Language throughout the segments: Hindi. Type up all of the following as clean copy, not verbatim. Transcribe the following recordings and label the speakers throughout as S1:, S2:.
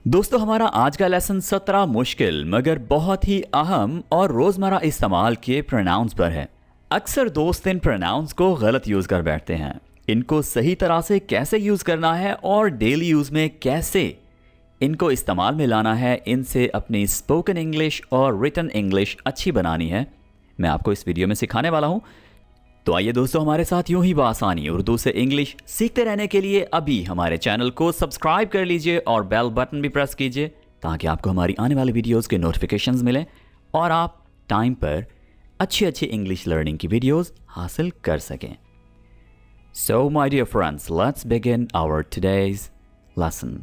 S1: दोस्तों हमारा आज का लेसन 17 मुश्किल मगर बहुत ही अहम और रोजमर्रा इस्तेमाल के प्रोनाउंस पर है। अक्सर दोस्त इन प्रोनाउंस को गलत यूज कर बैठते हैं। इनको सही तरह से कैसे यूज करना है और डेली यूज में कैसे इनको इस्तेमाल में लाना है, इनसे अपनी स्पोकन इंग्लिश और रिटन इंग्लिश अच्छी बनानी है, मैं आपको इस वीडियो में सिखाने वाला हूं। तो आइए दोस्तों हमारे साथ यूं ही बासानी उर्दू से इंग्लिश सीखते रहने के लिए अभी हमारे चैनल को सब्सक्राइब कर लीजिए और बेल बटन भी प्रेस कीजिए ताकि आपको हमारी आने वाली वीडियोस के नोटिफिकेशंस मिलें और आप टाइम पर अच्छी अच्छी इंग्लिश लर्निंग की वीडियोस हासिल कर सकें। So my dear friends, let's begin our today's lesson.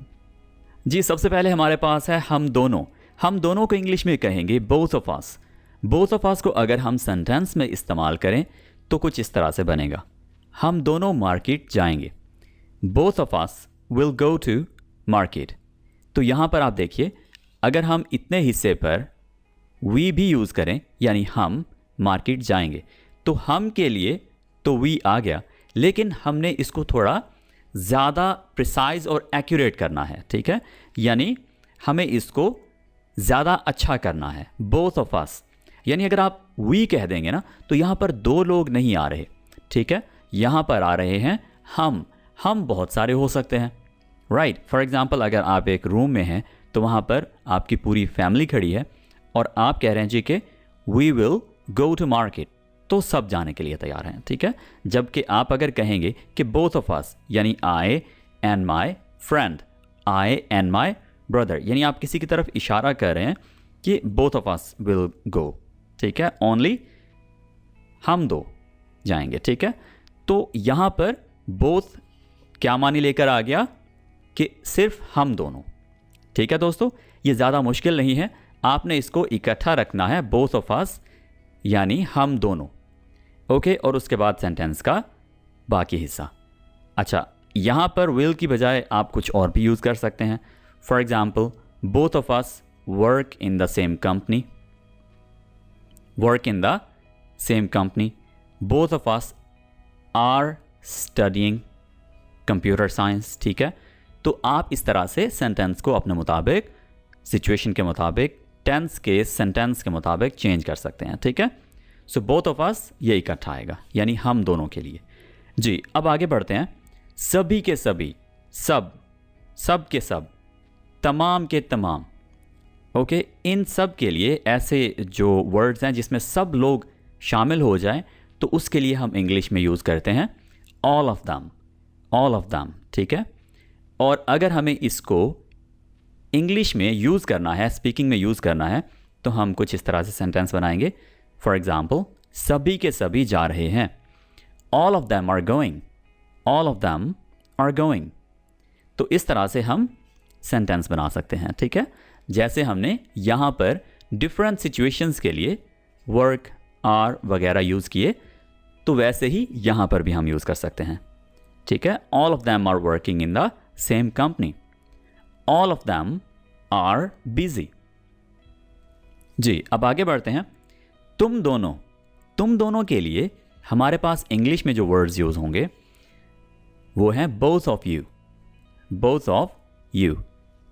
S1: जी सबसे पहले हमारे पास है हम दोनों को इंग्लिश में कहेंगे both of us. Both of अस को अगर हम सेंटेंस में इस्तेमाल करें तो कुछ इस तरह से बनेगा, हम दोनों मार्केट जाएंगे। Both of us will go to market. तो यहाँ पर आप देखिए, अगर हम इतने हिस्से पर वी भी यूज़ करें यानी हम मार्केट जाएंगे तो हम के लिए तो वी आ गया, लेकिन हमने इसको थोड़ा ज़्यादा प्रिसाइज और एक्यूरेट करना है, ठीक है, यानी हमें इसको ज़्यादा अच्छा करना है। बोथ ऑफ अस यानी अगर आप वी कह देंगे ना तो यहाँ पर दो लोग नहीं आ रहे, ठीक है, यहाँ पर आ रहे हैं हम बहुत सारे हो सकते हैं, राइट। फॉर एग्जाम्पल अगर आप एक रूम में हैं तो वहाँ पर आपकी पूरी फैमिली खड़ी है और आप कह रहे हैं जी कि we will go to market, तो सब जाने के लिए तैयार हैं, ठीक है। जबकि आप अगर कहेंगे कि बोथ ऑफ अस यानी I and my friend, I and my brother, यानी आप किसी की तरफ इशारा कर रहे हैं कि बोथ ऑफ अस विल गो, ठीक है, ओनली हम दो जाएंगे, ठीक है। तो यहाँ पर बोथ क्या मानी लेकर आ गया कि सिर्फ हम दोनों, ठीक है दोस्तों। ये ज़्यादा मुश्किल नहीं है, आपने इसको इकट्ठा रखना है, बोथ ऑफ अस यानी हम दोनों, ओके। और उसके बाद सेंटेंस का बाकी हिस्सा। अच्छा, यहाँ पर विल की बजाय आप कुछ और भी यूज़ कर सकते हैं। For example, both of us work in the same company, work in the same company, both of us are studying computer science, ठीक है। तो आप इस तरह से सेंटेंस को अपने मुताबिक, सिचुएशन के मुताबिक, टेंस के सेंटेंस के मुताबिक चेंज कर सकते हैं, ठीक है। सो बोथ ऑफ अस ये इकट्ठा आएगा यानी हम दोनों के लिए। जी अब आगे बढ़ते हैं। सभी के सभी, सब के सब, तमाम के तमाम, ओके। इन सब के लिए ऐसे जो वर्ड्स हैं जिसमें सब लोग शामिल हो जाएं तो उसके लिए हम इंग्लिश में यूज़ करते हैं ऑल ऑफ दम, ठीक है। और अगर हमें इसको इंग्लिश में यूज़ करना है, स्पीकिंग में यूज़ करना है, तो हम कुछ इस तरह से सेंटेंस बनाएंगे। फॉर एग्जाम्पल, सभी के सभी जा रहे हैं, all of them are going, all of them are going. तो इस तरह से हम सेंटेंस बना सकते हैं, ठीक है। जैसे हमने यहाँ पर डिफरेंट सिचुएशंस के लिए वर्क, आर वगैरह यूज़ किए, तो वैसे ही यहाँ पर भी हम यूज़ कर सकते हैं, ठीक है। All of them are working in the same company, all of them are busy. जी अब आगे बढ़ते हैं। तुम दोनों के लिए हमारे पास इंग्लिश में जो वर्ड्स यूज़ होंगे वो हैं बोथ ऑफ यू,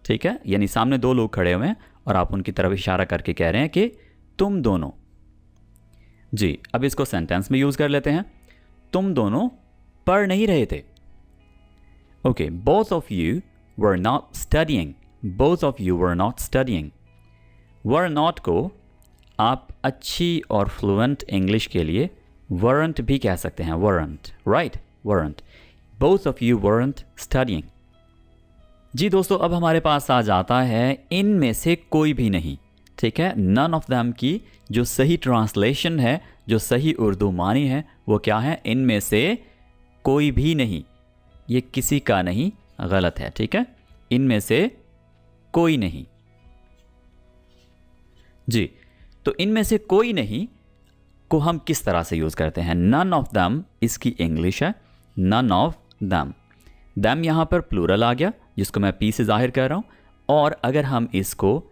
S1: ठीक है। यानी सामने दो लोग खड़े हुए हैं और आप उनकी तरफ इशारा करके कह रहे हैं कि तुम दोनों। जी अब इसको सेंटेंस में यूज़ कर लेते हैं। तुम दोनों पढ़ नहीं रहे थे, okay. Both of you were not studying, both of you were not studying. Were not को आप अच्छी और फ्लुएंट इंग्लिश के लिए वरंट भी कह सकते हैं, weren't, right, weren't. Both of you weren't studying. जी दोस्तों अब हमारे पास आ जाता है इनमें से कोई भी नहीं, ठीक है। नन ऑफ देम की जो सही ट्रांसलेशन है, जो सही उर्दू मानी है, वो क्या है? इनमें से कोई भी नहीं। ये किसी का नहीं, गलत है, ठीक है। इनमें से कोई नहीं। जी तो इनमें से कोई नहीं को हम किस तरह से यूज़ करते हैं? नन ऑफ देम इसकी इंग्लिश है नन ऑफ देम। देम यहाँ पर प्लूरल आ गया जिसको मैं पी से जाहिर कर रहा हूँ। और अगर हम इसको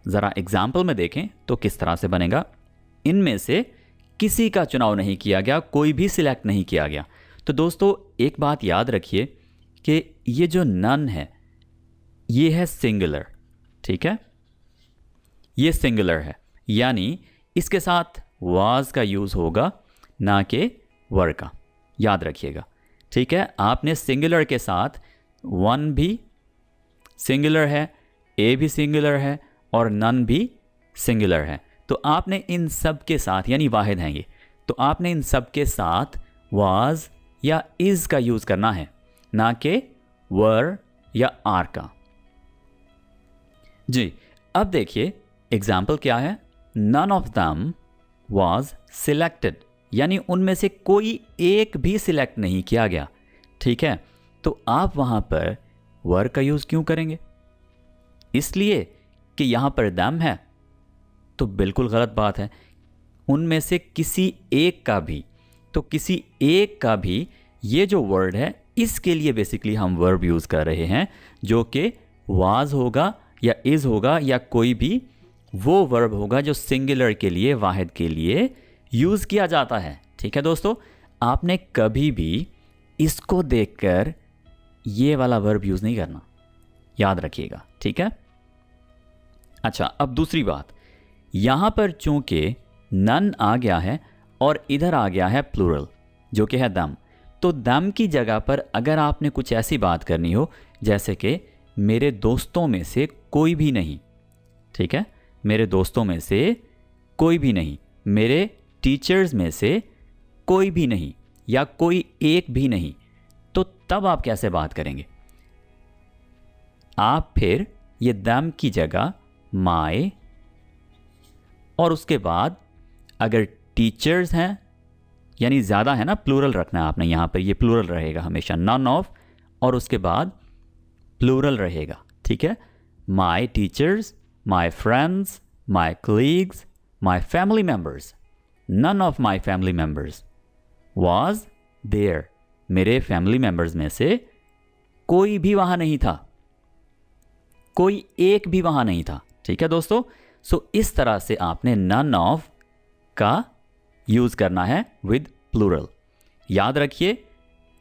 S1: ज़रा एग्जाम्पल में देखें तो किस तरह से बनेगा? इनमें से किसी का चुनाव नहीं किया गया, कोई भी सिलेक्ट नहीं किया गया। तो दोस्तों एक बात याद रखिए कि ये जो नन है ये है सिंगुलर, ठीक है, ये सिंगुलर है, यानी इसके साथ वाज का यूज़ होगा, ना कि वर का, याद रखिएगा। ठीक है, आपने सिंगुलर के साथ वन भी सिंगुलर है, ए भी सिंगुलर है और नन भी सिंगुलर है, तो आपने इन सब के साथ, यानी वाहिद हैं ये, तो आपने इन सब के साथ वाज या इज का यूज़ करना है, ना कि वर या आर का। जी, अब देखिए एग्जाम्पल क्या है, none of them was selected, यानी उनमें से कोई एक भी सिलेक्ट नहीं किया गया। ठीक है, तो आप वहां पर वर का यूज क्यों करेंगे? इसलिए कि यहां पर दम है, तो बिल्कुल गलत बात है। उनमें से किसी एक का भी, तो किसी एक का भी ये जो वर्ड है, इसके लिए बेसिकली हम वर्ब यूज कर रहे हैं, जो कि वाज होगा या इज होगा या कोई भी वो वर्ब होगा जो सिंगुलर के लिए, वाहिद के लिए यूज किया जाता है। ठीक है दोस्तों, आपने कभी भी इसको देखकर ये वाला वर्ब यूज नहीं करना, याद रखिएगा। ठीक है, अच्छा, अब दूसरी बात, यहां पर चूंकि नन आ गया है और इधर आ गया है प्लूरल जो कि है दम, तो दम की जगह पर अगर आपने कुछ ऐसी बात करनी हो जैसे कि मेरे दोस्तों में से कोई भी नहीं, ठीक है, मेरे दोस्तों में से कोई भी नहीं, मेरे टीचर्स में से कोई भी नहीं, या कोई एक भी नहीं, तो तब आप कैसे बात करेंगे? आप फिर ये दम की जगह माय, और उसके बाद अगर टीचर्स हैं, यानी ज़्यादा है ना, प्लूरल रखना है आपने यहाँ पर, ये प्लूरल रहेगा हमेशा, नन ऑफ, और उसके बाद प्लूरल रहेगा। ठीक है, my teachers, my friends, my colleagues, my family members, none of my family members was there, मेरे फैमिली मेम्बर्स में से कोई भी वहां नहीं था, कोई एक भी वहां नहीं था। ठीक है दोस्तों, सो इस तरह से आपने नन ऑफ का यूज करना है विद प्लूरल। याद रखिए,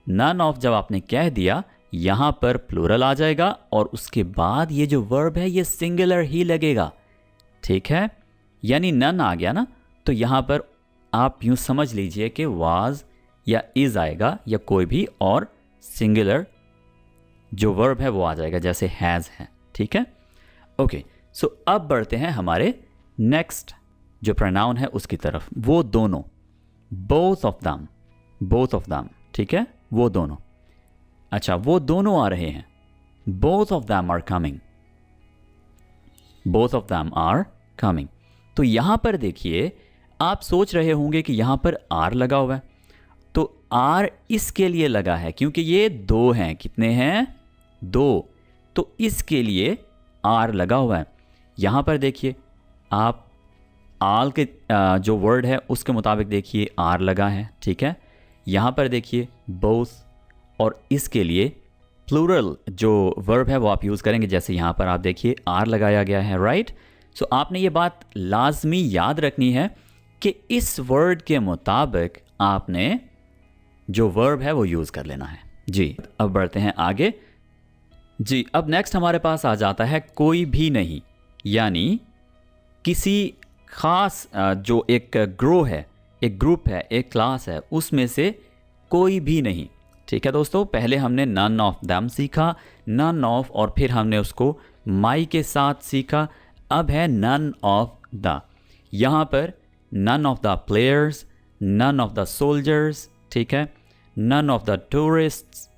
S1: नन ऑफ जब आपने कह दिया, यहां पर प्लूरल आ जाएगा और उसके बाद ये जो वर्ब है ये सिंगुलर ही लगेगा। ठीक है, यानी नन आ गया ना, तो यहां पर आप यूं समझ लीजिए कि वाज या इज आएगा या कोई भी, और सिंगुलर जो वर्ब है वो आ जाएगा, जैसे हैज है। ठीक है, ओके, सो अब बढ़ते हैं हमारे नेक्स्ट जो प्रोनाउन है उसकी तरफ, वो दोनों, बोथ ऑफ दम, बोथ ऑफ दम। ठीक है, वो दोनों, अच्छा वो दोनों आ रहे हैं, both of them are coming, both of them are coming. तो यहां पर देखिए, आप सोच रहे होंगे कि यहां पर आर लगा हुआ है, तो आर इसके लिए लगा है क्योंकि ये दो हैं, कितने हैं? दो, तो इसके लिए आर लगा हुआ है। यहां पर देखिए, आप आल के जो वर्ड है उसके मुताबिक देखिए आर लगा है। ठीक है, यहां पर देखिए बोथ, और इसके लिए प्लूरल जो वर्ब है वो आप यूज़ करेंगे, जैसे यहाँ पर आप देखिए आर लगाया गया है, राइट। सो आपने ये बात लाजमी याद रखनी है कि इस वर्ड के मुताबिक आपने जो वर्ब है वो यूज़ कर लेना है। जी, अब बढ़ते हैं आगे। जी, अब नेक्स्ट हमारे पास आ जाता है कोई भी नहीं, यानी किसी खास जो एक ग्रोह है, एक ग्रुप है, एक क्लास है, उसमें से कोई भी नहीं। ठीक है दोस्तों, पहले हमने नन ऑफ दम सीखा, नन ऑफ, और फिर हमने उसको माई के साथ सीखा, अब है नन ऑफ द। यहाँ पर none of the players, none of the soldiers, ठीक है, नन ऑफ द टूरिस्ट्स,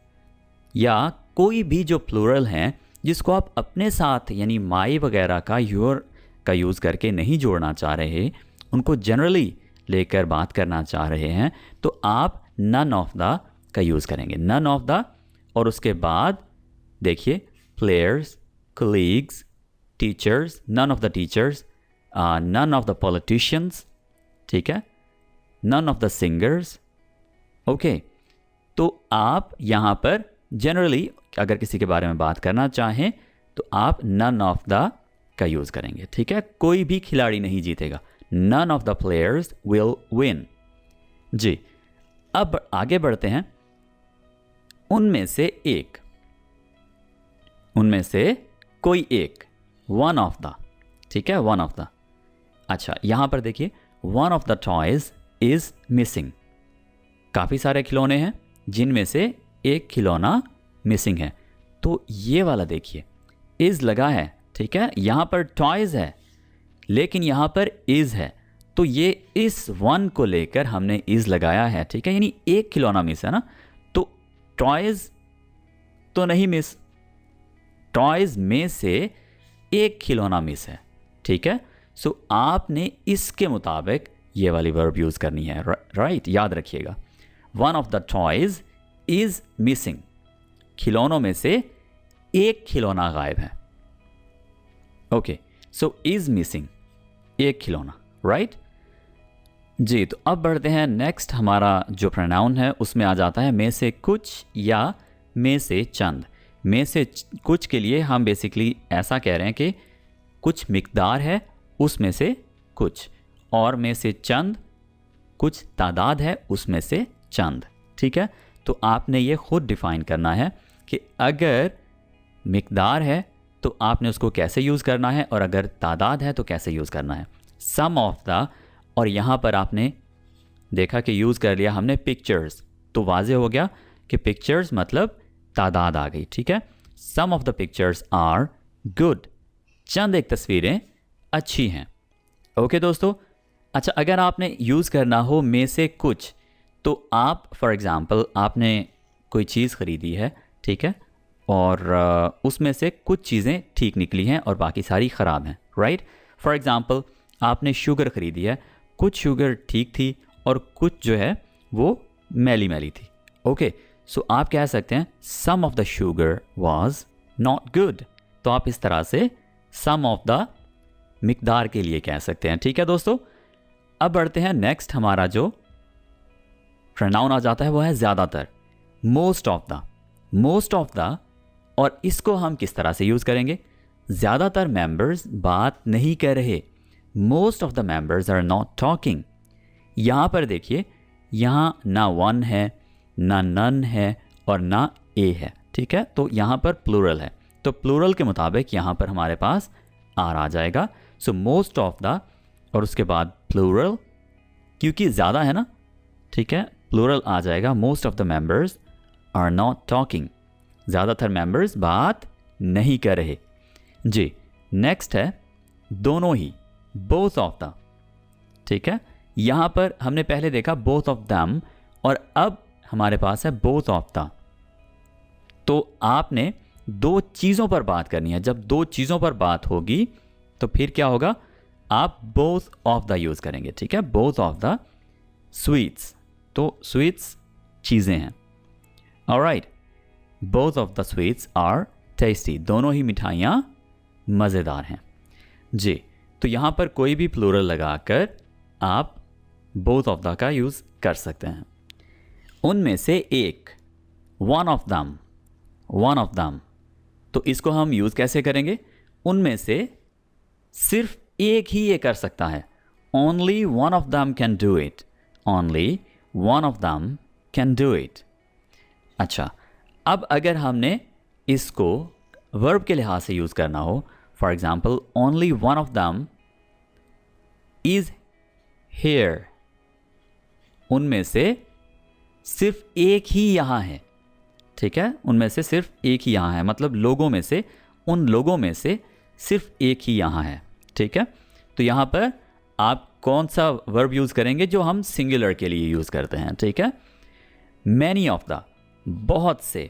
S1: या कोई भी जो प्लूरल हैं जिसको आप अपने साथ यानी माई वगैरह का योर का यूज़ करके नहीं जोड़ना चाह रहे, उनको जनरली लेकर बात करना चाह रहे हैं, तो आप नन ऑफ द का यूज़ करेंगे, नन ऑफ द, और उसके बाद देखिए players, colleagues, teachers, none of the teachers, none of the politicians, ठीक है, none of the singers. Okay, तो आप यहाँ पर जनरली अगर किसी के बारे में बात करना चाहें तो आप नन ऑफ द का यूज़ करेंगे। ठीक है, कोई भी खिलाड़ी नहीं जीतेगा, none of the players will win. जी, अब आगे बढ़ते हैं, उनमें से एक, उनमें से कोई एक, वन ऑफ द, ठीक है, वन ऑफ द। अच्छा, यहाँ पर देखिए, one of the toys is missing. काफ़ी सारे खिलौने हैं जिनमें से एक खिलौना मिसिंग है। तो ये वाला देखिए, इज लगा है, ठीक है, यहाँ पर टॉयज है लेकिन यहाँ पर इज है, तो ये इस वन को लेकर हमने इज लगाया है, ठीक है, यानी एक खिलौना मिस है ना। तो टॉयज तो नहीं मिस, टॉयज में से एक खिलौना मिस है, ठीक है। सो आपने इसके मुताबिक ये वाली वर्ब यूज करनी है, राइट, याद रखिएगा। One of the toys is missing, खिलौनों में से एक खिलौना गायब है। ओके, सो इज मिसिंग, एक खिलौना, राइट जी। तो अब बढ़ते हैं नेक्स्ट, हमारा जो प्रोनाउन है उसमें आ जाता है में से कुछ या में से चंद। में से कुछ के लिए हम बेसिकली ऐसा कह रहे हैं कि कुछ मिकदार है उसमें से कुछ, और में से चंद कुछ तादाद है उसमें से चंद, ठीक है। तो आपने ये खुद डिफाइन करना है कि अगर मिकदार है तो आपने उसको कैसे यूज़ करना है, और अगर तादाद है तो कैसे यूज़ करना है। सम ऑफ द, और यहाँ पर आपने देखा कि यूज़ कर लिया हमने पिक्चर्स, तो वाजे हो गया कि पिक्चर्स मतलब तादाद आ गई, ठीक है। Some of the pictures are good, चंद एक तस्वीरें अच्छी हैं। ओके दोस्तों, अच्छा, अगर आपने यूज़ करना हो में से कुछ, तो आप फॉर एग्ज़ाम्पल आपने कोई चीज़ ख़रीदी है, ठीक है, और उसमें से कुछ चीज़ें ठीक निकली हैं और बाकी सारी ख़राब हैं, राइट। फॉर एग्ज़ाम्पल आपने शुगर ख़रीदी है, कुछ शुगर ठीक थी और कुछ जो है वो मैली मैली थी। ओके, सो आप कह सकते हैं some of the sugar was not good. तो आप इस तरह से सम ऑफ द मिकदार के लिए कह सकते हैं, ठीक है दोस्तों। अब बढ़ते हैं नेक्स्ट, हमारा जो प्रोनाउन आ जाता है वो है ज़्यादातर, most of the. Most of the, और इसको हम किस तरह से यूज़ करेंगे? ज़्यादातर मेंबर्स बात नहीं कर रहे, most of the members are not talking. यहाँ पर देखिए, यहाँ ना वन है, ना नन है और ना ए है, ठीक है। तो यहाँ पर प्लूरल है, तो प्लूरल के मुताबिक यहाँ पर हमारे पास आर आ जाएगा। सो मोस्ट ऑफ द, और उसके बाद प्लूरल, क्योंकि ज़्यादा है ना, ठीक है, प्लूरल आ जाएगा। Most of the members are not talking, ज़्यादातर मेंबर्स बात नहीं कर रहे जी। नेक्स्ट है दोनों ही, बोथ ऑफ द, ठीक है। यहाँ पर हमने पहले देखा बोथ ऑफ दम, और अब हमारे पास है बोथ ऑफ द। तो आपने दो चीज़ों पर बात करनी है। जब दो चीज़ों पर बात होगी तो फिर क्या होगा? आप बोथ ऑफ द यूज़ करेंगे, ठीक है। बोथ ऑफ द स्वीट्स, तो स्वीट्स चीज़ें हैं, alright. Both of the sweets are tasty, दोनों ही मिठाइयाँ मज़ेदार हैं जी। तो यहाँ पर कोई भी प्लूरल लगाकर आप बोथ ऑफ द का यूज़ कर सकते हैं। उनमें से एक, one of them, one of them, तो इसको हम यूज़ कैसे करेंगे? उनमें से सिर्फ एक ही ये कर सकता है, only one of them can do it, only one of them can do it. अच्छा, अब अगर हमने इसको वर्ब के लिहाज से यूज़ करना हो, for example only one of them is here, उनमें से सिर्फ एक ही यहाँ है, ठीक है। उनमें से सिर्फ एक ही यहाँ है, मतलब लोगों में से, उन लोगों में से सिर्फ एक ही यहाँ है, ठीक है। तो यहाँ पर आप कौन सा वर्ब यूज़ करेंगे जो हम सिंगुलर के लिए यूज़ करते हैं, ठीक है। मैनी ऑफ द, बहुत से,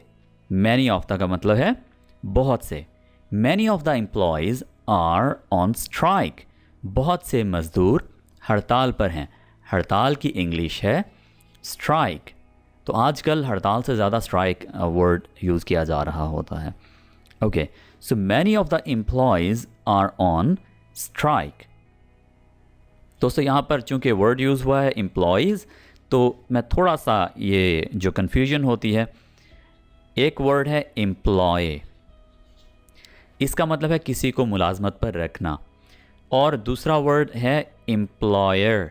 S1: मैनी ऑफ द का मतलब है बहुत से। Many of the employees are on strike, बहुत से मज़दूर हड़ताल पर हैं। हड़ताल की इंग्लिश है स्ट्राइक, तो आजकल हड़ताल से ज़्यादा स्ट्राइक वर्ड यूज़ किया जा रहा होता है। Okay, so many of the employees are on strike. दोस्तों यहाँ पर चूँकि वर्ड यूज़ हुआ है एम्प्लॉयज़, तो मैं थोड़ा सा ये जो कन्फ्यूजन होती है, एक वर्ड है एम्प्लॉय, इसका मतलब है किसी को मुलाजमत पर रखना, और दूसरा वर्ड है एम्प्लॉयर,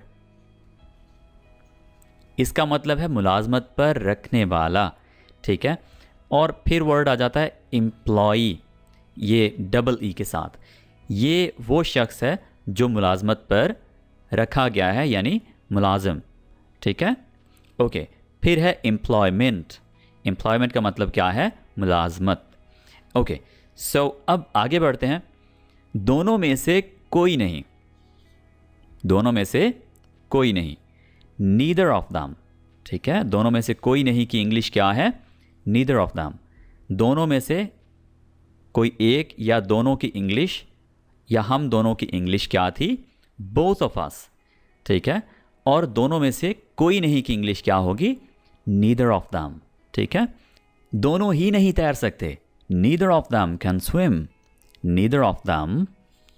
S1: इसका मतलब है मुलाजमत पर रखने वाला, ठीक है। और फिर वर्ड आ जाता है एम्प्लॉई, ये डबल ई के साथ। ये वो शख्स है जो मुलाजमत पर रखा गया है, यानी मुलाजिम, ठीक है। ओके, फिर है एम्प्लॉयमेंट। एम्प्लॉयमेंट का मतलब क्या है? मुलाजमत। ओके, सो अब आगे बढ़ते हैं। दोनों में से कोई नहीं, दोनों में से कोई नहीं, नीदर ऑफ दम, ठीक है। दोनों में से कोई नहीं की इंग्लिश क्या है? Neither of them. दोनों में से कोई एक या दोनों की इंग्लिश या हम दोनों की इंग्लिश क्या थी? बोथ ऑफ अस, ठीक है। और दोनों में से कोई नहीं की इंग्लिश क्या होगी? नीदर ऑफ दम, ठीक है। दोनों ही नहीं तैर सकते, neither of them can swim, neither of them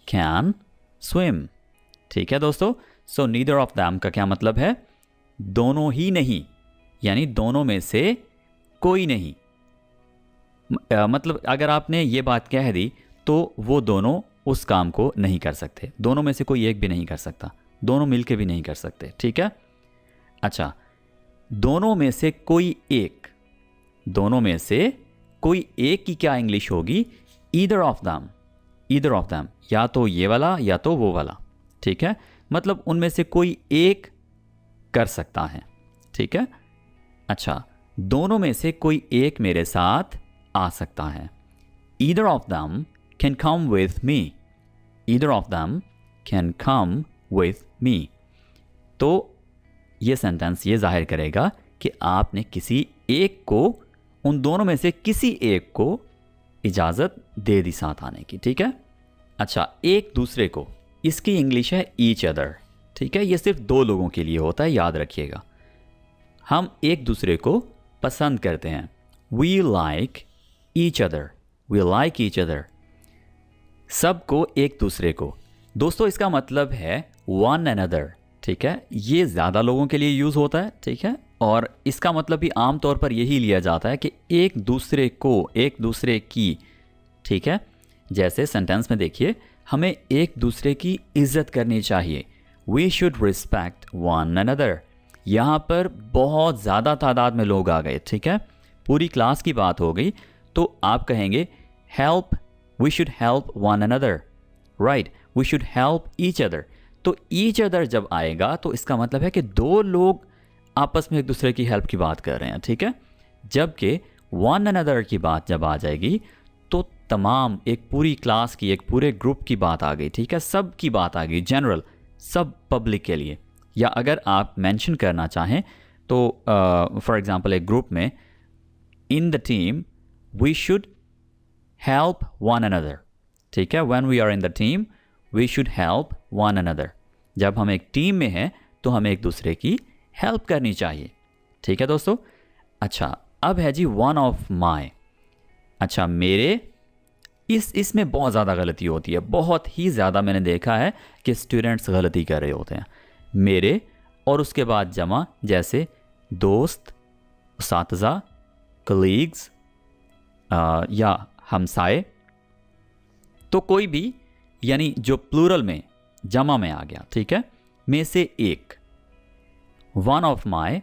S1: can swim, ठीक है दोस्तों। सो नीदर ऑफ दम का क्या मतलब है? दोनों ही नहीं, यानी दोनों में से कोई नहीं। मतलब अगर आपने ये बात कह दी तो वो दोनों उस काम को नहीं कर सकते, दोनों में से कोई एक भी नहीं कर सकता, दोनों मिलके भी नहीं कर सकते, ठीक है। अच्छा, दोनों में से कोई एक, दोनों में से कोई एक की क्या इंग्लिश होगी? Either of them, either of them, या तो ये वाला या तो वो वाला, ठीक है। मतलब उनमें से कोई एक कर सकता है, ठीक है। अच्छा, दोनों में से कोई एक मेरे साथ आ सकता है। Either of them can come with me, either of them can come with me. तो ये सेंटेंस ये जाहिर करेगा कि आपने किसी एक को, उन दोनों में से किसी एक को इजाज़त दे दी साथ आने की, ठीक है। अच्छा, एक दूसरे को, इसकी इंग्लिश है ईच अदर, ठीक है। ये सिर्फ दो लोगों के लिए होता है, याद रखिएगा। हम एक दूसरे को पसंद करते हैं, we like each other, we like each other, सबको, एक दूसरे को। दोस्तों इसका मतलब है वन अनदर, ठीक है। ये ज़्यादा लोगों के लिए यूज़ होता है, ठीक है। और इसका मतलब भी आमतौर पर यही लिया जाता है कि एक दूसरे को, एक दूसरे की, ठीक है। जैसे सेंटेंस में देखिए, हमें एक दूसरे की इज्जत करनी चाहिए, we should respect one another. यहाँ पर बहुत ज़्यादा तादाद में लोग आ गए, ठीक है, पूरी क्लास की बात हो गई, तो आप कहेंगे help, we should help one another, right, we should help each other. तो ईच अदर जब आएगा तो इसका मतलब है कि दो लोग आपस में एक दूसरे की हेल्प की बात कर रहे हैं, ठीक है। जबकि वन अनदर की बात जब आ जाएगी तो तमाम, एक पूरी क्लास की, एक पूरे ग्रुप की बात आ गई, ठीक है, सब की बात आ गई, जनरल, सब पब्लिक के लिए। या अगर आप मेंशन करना चाहें तो फॉर एग्जांपल एक ग्रुप में, in the team we should help one another, ठीक है। When we are in the team we should help one another. जब हम एक टीम में हैं तो हमें एक दूसरे की हेल्प करनी चाहिए, ठीक है दोस्तों। अच्छा, अब है जी वन ऑफ माई। अच्छा, मेरे, इसमें बहुत ज़्यादा गलती होती है, बहुत ही ज़्यादा मैंने देखा है कि स्टूडेंट्स गलती कर रहे होते हैं। मेरे और उसके बाद जमा, जैसे दोस्त, उस्ताज़ा, कलीग्स या हमसाए, तो कोई भी, यानी जो प्लूरल में जमा में आ गया, ठीक है, में से एक, वन ऑफ माई,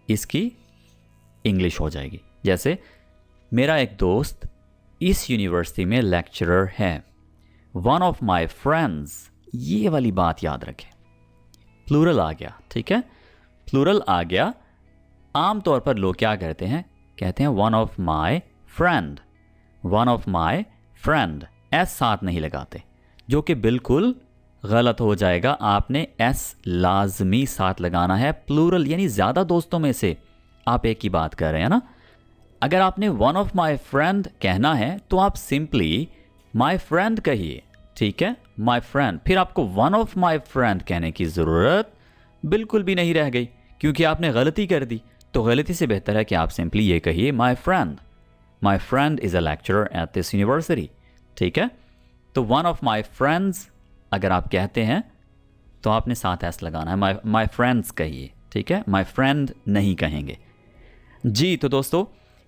S1: इसकी इंग्लिश हो जाएगी। जैसे मेरा एक दोस्त इस यूनिवर्सिटी में लेक्चरर है, वन ऑफ माई फ्रेंड्स, ये वाली बात याद रखें, प्लूरल आ गया, ठीक है, प्लूरल आ गया। आमतौर पर लोग क्या करते हैं, कहते हैं one of my friend, one of my friend, S साथ नहीं लगाते, जो कि बिल्कुल गलत हो जाएगा। आपने एस लाजमी साथ लगाना है, प्लूरल यानी ज़्यादा दोस्तों में से आप एक ही बात कर रहे हैं ना। अगर आपने वन ऑफ माई फ्रेंड कहना है तो आप सिंपली माई फ्रेंड कहिए, ठीक है, माई फ्रेंड, फिर आपको वन ऑफ माई फ्रेंड कहने की ज़रूरत बिल्कुल भी नहीं रह गई, क्योंकि आपने गलती कर दी। तो गलती से बेहतर है कि आप सिंपली ये कहिए my friend is a lecturer at this university, ठीक है। तो वन ऑफ माई फ्रेंड्स अगर आप कहते हैं तो आपने साथ एस लगाना है, माई फ्रेंड्स कहिए, ठीक है, माई फ्रेंड नहीं कहेंगे जी। तो दोस्तों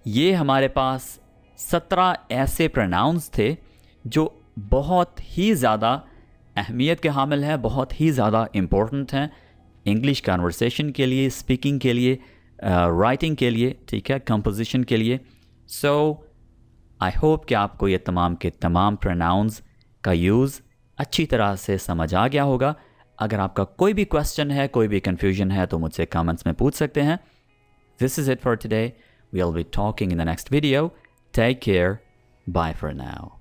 S1: ये हमारे पास 17 ऐसे प्रोनाउंस थे जो बहुत ही ज़्यादा अहमियत के हामिल हैं, बहुत ही ज़्यादा इम्पोर्टेंट हैं इंग्लिश कन्वर्सेशन के लिए, स्पीकिंग के लिए, राइटिंग के लिए, ठीक है, कंपोजिशन के लिए। सो आई होप कि आपको ये तमाम के तमाम प्रोनाउंस का यूज़ अच्छी तरह से समझ आ गया होगा। अगर आपका कोई भी क्वेश्चन है, कोई भी कन्फ्यूजन है तो मुझसे कमेंट्स में पूछ सकते हैं। This is it for today. We'll be talking in the next video. Take care. Bye for now.